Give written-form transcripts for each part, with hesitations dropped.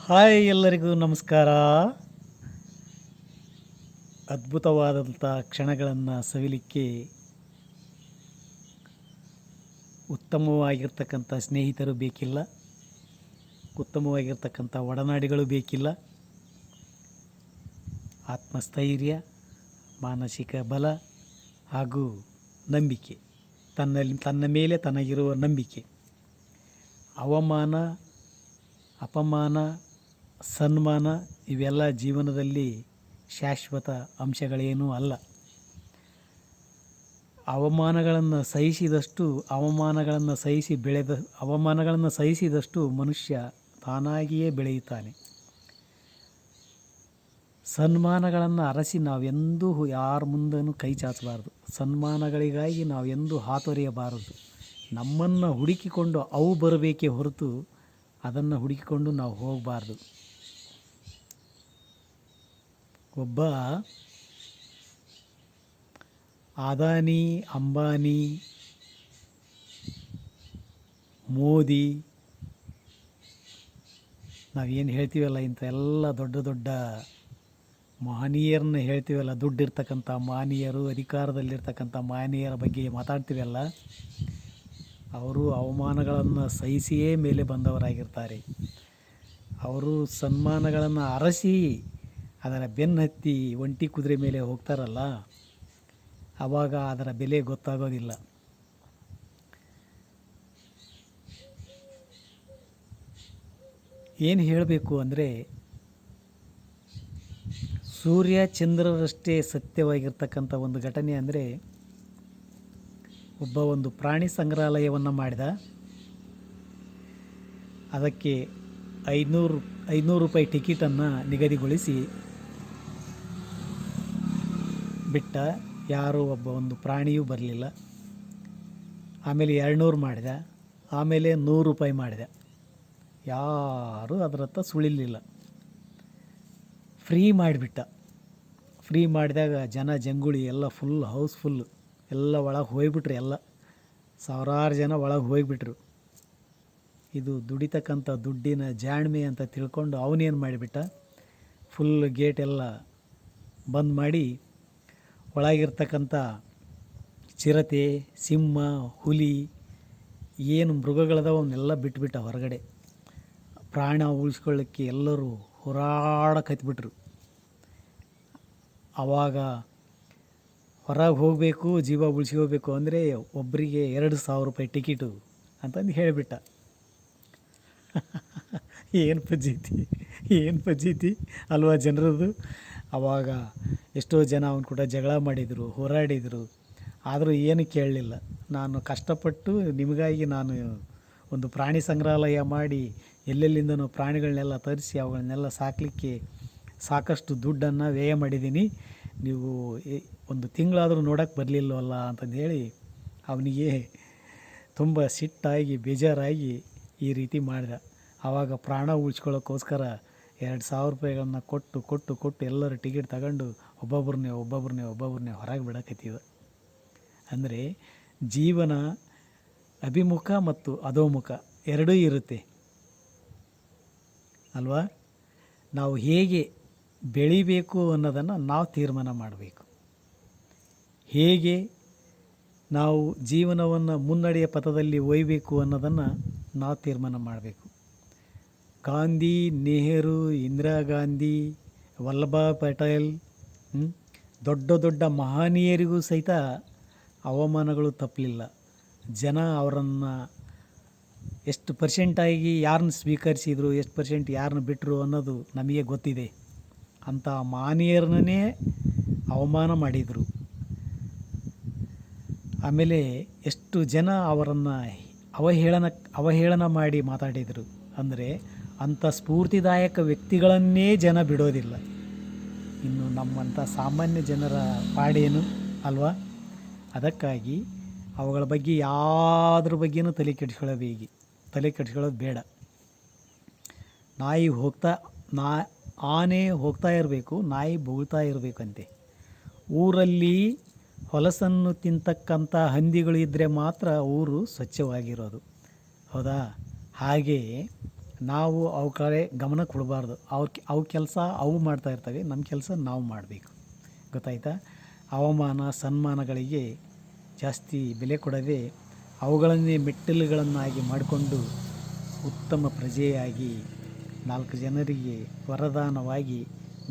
Hi, ಎಲ್ಲರಿಗೂ ನಮಸ್ಕಾರ. ಅದ್ಭುತವಾದಂಥ ಕ್ಷಣಗಳನ್ನು ಸವಿಲಿಕ್ಕೆ ಉತ್ತಮವಾಗಿರ್ತಕ್ಕಂಥ ಸ್ನೇಹಿತರು ಬೇಕಿಲ್ಲ, ಉತ್ತಮವಾಗಿರ್ತಕ್ಕಂಥ ಒಡನಾಡಿಗಳು ಬೇಕಿಲ್ಲ. ಆತ್ಮಸ್ಥೈರ್ಯ, ಮಾನಸಿಕ ಬಲ ಹಾಗೂ ನಂಬಿಕೆ, ತನ್ನ ಮೇಲೆ ತನಗಿರುವ ನಂಬಿಕೆ. ಅವಮಾನ, ಅಪಮಾನ, ಸನ್ಮಾನ ಇವೆಲ್ಲ ಜೀವನದಲ್ಲಿ ಶಾಶ್ವತ ಅಂಶಗಳೇನೂ ಅಲ್ಲ. ಅವಮಾನಗಳನ್ನು ಸಹಿಸಿದಷ್ಟು ಮನುಷ್ಯ ತಾನಾಗಿಯೇ ಬೆಳೆಯುತ್ತಾನೆ. ಸನ್ಮಾನಗಳನ್ನು ಅರಸಿ ನಾವೆಂದೂ ಯಾರ ಮುಂದೂ ಕೈ ಚಾಚಬಾರದು. ಸನ್ಮಾನಗಳಿಗಾಗಿ ನಾವೆಂದೂ ಹಾತೊರೆಯಬಾರದು. ನಮ್ಮನ್ನು ಹುಡುಕಿಕೊಂಡು ಅವು ಬರಬೇಕೇ ಹೊರತು ಅದನ್ನು ಹುಡುಕಿಕೊಂಡು ನಾವು ಹೋಗಬಾರ್ದು. ಒಬ್ಬ ಅದಾನಿ, ಅಂಬಾನಿ, ಮೋದಿ, ನಾವೇನು ಹೇಳ್ತೀವಲ್ಲ, ಇಂಥ ಎಲ್ಲ ದೊಡ್ಡ ದೊಡ್ಡ ಮಹನೀಯರನ್ನ ಹೇಳ್ತೀವಲ್ಲ, ದುಡ್ಡಿರ್ತಕ್ಕಂಥ ಮಹನೀಯರು, ಅಧಿಕಾರದಲ್ಲಿರ್ತಕ್ಕಂಥ ಮಹನೀಯರ ಬಗ್ಗೆ ಮಾತಾಡ್ತೀವಲ್ಲ, ಅವರು ಅವಮಾನಗಳನ್ನು ಸಹಿಸಿಯೇ ಮೇಲೆ ಬಂದವರಾಗಿರ್ತಾರೆ. ಅವರು ಸನ್ಮಾನಗಳನ್ನು ಅರಸಿ ಅದರ ಬೆನ್ನತ್ತಿ ಒಂಟಿ ಕುದುರೆ ಮೇಲೆ ಹೋಗ್ತಾರಲ್ಲ, ಆವಾಗ ಅದರ ಬೆಲೆ ಗೊತ್ತಾಗೋದಿಲ್ಲ. ಏನು ಹೇಳಬೇಕು ಅಂದರೆ, ಸೂರ್ಯ ಚಂದ್ರರಷ್ಟೇ ಸತ್ಯವಾಗಿರ್ತಕ್ಕಂಥ ಒಂದು ಘಟನೆ ಅಂದರೆ, ಒಂದು ಪ್ರಾಣಿ ಸಂಗ್ರಹಾಲಯವನ್ನು ಮಾಡಿದ. ಅದಕ್ಕೆ 500 ರೂಪಾಯಿ ಟಿಕೆಟನ್ನು ನಿಗದಿಗೊಳಿಸಿ ಬಿಟ್ಟ. ಯಾರೂ ಒಂದು ಪ್ರಾಣಿಯೂ ಬರಲಿಲ್ಲ. ಆಮೇಲೆ 200 ಮಾಡಿದ. ಆಮೇಲೆ 100 ರೂಪಾಯಿ ಮಾಡಿದ. ಯಾರೂ ಅದರ ಹತ್ರ ಸುಳಿಲಿಲ್ಲ. ಫ್ರೀ ಮಾಡಿಬಿಟ್ಟ. ಫ್ರೀ ಮಾಡಿದಾಗ ಜಂಗುಳಿ ಎಲ್ಲ ಹೌಸ್ಫುಲ್ಲು ಎಲ್ಲ ಒಳಗೆ ಹೋಗ್ಬಿಟ್ರು. ಎಲ್ಲ ಸಾವಿರಾರು ಜನ ಒಳಗೆ ಹೋಗಿಬಿಟ್ರು. ಇದು ದುಡಿತಕ್ಕಂಥ ದುಡ್ಡಿನ ಜಾಣ್ಮೆ ಅಂತ ತಿಳ್ಕೊಂಡು ಅವನೇನು ಮಾಡಿಬಿಟ್ಟ, ಫುಲ್ ಗೇಟ್ ಎಲ್ಲ ಬಂದ್ ಮಾಡಿ ಒಳಗಿರ್ತಕ್ಕಂಥ ಚಿರತೆ, ಸಿಂಹ, ಹುಲಿ, ಏನು ಮೃಗಗಳದಾವ ಅವನ್ನೆಲ್ಲ ಬಿಟ್ಬಿಟ್ಟ ಹೊರಗಡೆ. ಪ್ರಾಣ ಉಳಿಸ್ಕೊಳ್ಳಿಕ್ಕೆ ಎಲ್ಲರೂ ಹೋರಾಡಕತ್ಬಿಟ್ರು. ಆವಾಗ ಹೊರಗೆ ಹೋಗಬೇಕು, ಜೀವ ಉಳಿಸ್ಕೋಬೇಕು ಅಂದರೆ ಒಬ್ಬರಿಗೆ 2,000 ರೂಪಾಯಿ ಟಿಕೆಟು ಅಂತಂದು ಹೇಳಿಬಿಟ್ಟ. ಏನು ಪಜ್ಜೀತಿ ಅಲ್ವಾ ಜನರದು. ಆವಾಗ ಎಷ್ಟೋ ಜನ ಅವನು ಕೂಡ ಜಗಳ ಮಾಡಿದರು, ಹೋರಾಡಿದರು. ಆದರೂ ಏನು ಕೇಳಲಿಲ್ಲ. ನಾನು ಕಷ್ಟಪಟ್ಟು ನಿಮಗಾಗಿ ನಾನು ಒಂದು ಪ್ರಾಣಿ ಸಂಗ್ರಹಾಲಯ ಮಾಡಿ ಎಲ್ಲೆಲ್ಲಿಂದನೂ ಪ್ರಾಣಿಗಳನ್ನೆಲ್ಲ ತರಿಸಿ ಅವುಗಳನ್ನೆಲ್ಲ ಸಾಕಲಿಕ್ಕೆ ಸಾಕಷ್ಟು ದುಡ್ಡನ್ನು ವ್ಯಯ ಮಾಡಿದ್ದೀನಿ. ನೀವು ಒಂದು ತಿಂಗಳಾದರೂ ನೋಡೋಕ್ಕೆ ಬರಲಿಲ್ಲವಲ್ಲ ಅಂತಂದು ಹೇಳಿ ಅವನಿಗೆ ತುಂಬ ಸಿಟ್ಟಾಗಿ ಬೇಜಾರಾಗಿ ಈ ರೀತಿ ಮಾಡಿದ. ಆವಾಗ ಪ್ರಾಣ ಉಳಿಸ್ಕೊಳ್ಳೋಕ್ಕೋಸ್ಕರ 2,000 ರೂಪಾಯಿಗಳನ್ನ ಕೊಟ್ಟು ಎಲ್ಲರೂ ಟಿಕೆಟ್ ತಗೊಂಡು ಒಬ್ಬೊಬ್ಬರನ್ನೇ ಹೊರಗೆ ಬಿಡಕತ್ತಿದ. ಅಂದರೆ ಜೀವನ ಅಭಿಮುಖ ಮತ್ತು ಅಧೋಮುಖ ಎರಡೂ ಇರುತ್ತೆ ಅಲ್ವಾ. ನಾವು ಹೇಗೆ ಬೆಳಿಬೇಕು ಅನ್ನೋದನ್ನು ನಾವು ತೀರ್ಮಾನ ಮಾಡಬೇಕು. ಹೇಗೆ ನಾವು ಜೀವನವನ್ನು ಮುನ್ನಡೆಯ ಪಥದಲ್ಲಿ ಒಯ್ಯಬೇಕು ಅನ್ನೋದನ್ನು ನಾವು ತೀರ್ಮಾನ ಮಾಡಬೇಕು. ಗಾಂಧಿ, ನೆಹರು, ಇಂದಿರಾ ಗಾಂಧಿ, ವಲ್ಲಭಾಯ್ ಪಟೇಲ್, ದೊಡ್ಡ ದೊಡ್ಡ ಮಹನೀಯರಿಗೂ ಸಹಿತ ಅವಮಾನಗಳು ತಪ್ಪಲಿಲ್ಲ. ಜನ ಅವರನ್ನು ಎಷ್ಟು ಪರ್ಸೆಂಟಾಗಿ ಯಾರನ್ನ ಸ್ವೀಕರಿಸಿದರು, ಎಷ್ಟು ಪರ್ಸೆಂಟ್ ಯಾರನ್ನ ಬಿಟ್ಟರು ಅನ್ನೋದು ನಮಗೆ ಗೊತ್ತಿದೆ. ಅಂಥ ಮಹನೀಯರನ್ನೇ ಅವಮಾನ ಮಾಡಿದರು. ಆಮೇಲೆ ಎಷ್ಟು ಜನ ಅವರನ್ನು ಅವಹೇಳನ ಮಾಡಿ ಮಾತಾಡಿದರು. ಅಂದರೆ ಅಂಥ ಸ್ಫೂರ್ತಿದಾಯಕ ವ್ಯಕ್ತಿಗಳನ್ನೇ ಜನ ಬಿಡೋದಿಲ್ಲ. ಇನ್ನು ನಮ್ಮಂಥ ಸಾಮಾನ್ಯ ಜನರ ಪಾಡೇನು ಅಲ್ವಾ. ಅದಕ್ಕಾಗಿ ಅವುಗಳ ಬಗ್ಗೆ ಯಾವುದ್ರ ಬಗ್ಗೆನೂ ತಲೆ ಕೆಡಿಸ್ಕೊಳ್ಳೋದು ಬೇಡ. ಆನೆ ಹೋಗ್ತಾ ಇರಬೇಕು, ನಾಯಿ ಬೊಗಳ್ತಾ ಇರಬೇಕಂತೆ. ಊರಲ್ಲಿ ಹೊಲಸನ್ನು ತಿಂತಕ್ಕಂಥ ಹಂದಿಗಳು ಇದ್ದರೆ ಮಾತ್ರ ಊರು ಸ್ವಚ್ಛವಾಗಿರೋದು, ಹೌದಾ. ಹಾಗೆ ನಾವು ಅವು ಕಡೆ ಗಮನ ಕೊಡಬಾರ್ದು. ಅವು ಕೆಲಸ ಅವು ಮಾಡ್ತಾ ಇರ್ತವೆ, ನಮ್ಮ ಕೆಲಸ ನಾವು ಮಾಡಬೇಕು. ಗೊತ್ತಾಯ್ತಾ? ಅವಮಾನ ಸನ್ಮಾನಗಳಿಗೆ ಜಾಸ್ತಿ ಬೆಲೆ ಕೊಡದೆ ಅವುಗಳನ್ನೇ ಮೆಟ್ಟಿಲುಗಳನ್ನಾಗಿ ಮಾಡಿಕೊಂಡು ಉತ್ತಮ ಪ್ರಜೆಯಾಗಿ 4 ಜನರಿಗೆ ವರದಾನವಾಗಿ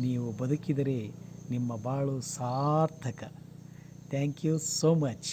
ನೀವು ಬದುಕಿದರೆ ನಿಮ್ಮ ಬಾಳು ಸಾರ್ಥಕ. Thank you so much.